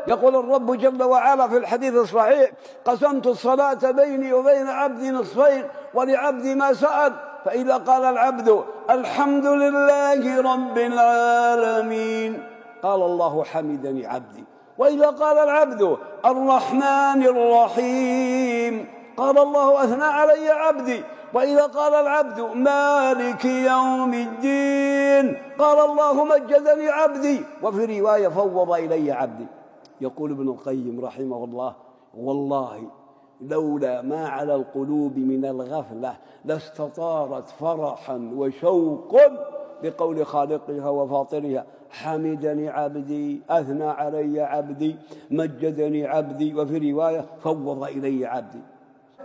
يقول الرب جل وعلا في الحديث الصحيح: قسمت الصلاة بيني وبين عبدي نصفين ولعبدي ما سأل. فإذا قال العبد: الحمد لله رب العالمين، قال الله: حمدني عبدي. وإذا قال العبد: الرحمن الرحيم، قال الله: أثنى علي عبدي. وإذا قال العبد: مالك يوم الدين، قال الله: مجدني عبدي. وفي رواية: فوض إلي عبدي. يقول ابن القيم رحمه الله: والله لولا ما على القلوب من الغفلة لاستطارت فرحا وشوقا بقول خالقها وفاطرها: حمدني عبدي، أثنى علي عبدي، مجدني عبدي. وفي رواية: فوض إلي عبدي.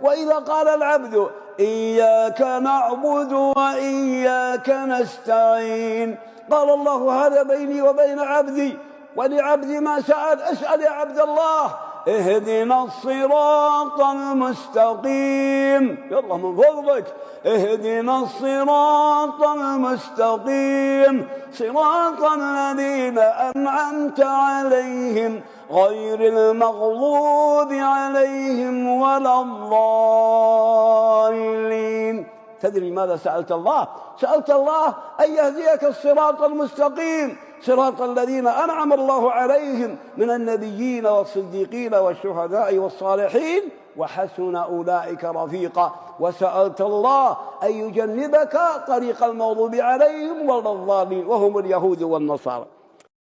وإذا قال العبد: إياك نعبد وإياك نستعين، قال الله: هذا بيني وبين عبدي، ولعبدي ما سأل. اسأل يا عبد الله: اهدنا الصراط المستقيم، يلا من فضلك اهدنا الصراط المستقيم، صراط الذين أنعمت عليهم غير المغضوب عليهم ولا الضالين. تدري ماذا سألت الله؟ سألت الله أن يهديك الصراط المستقيم، صراط الذين أنعم الله عليهم من النبيين والصديقين والشهداء والصالحين وحسن أولئك رفيقا. وسألت الله أن يجنبك طريق المغضوب عليهم ولا الضالين، وهم اليهود والنصارى.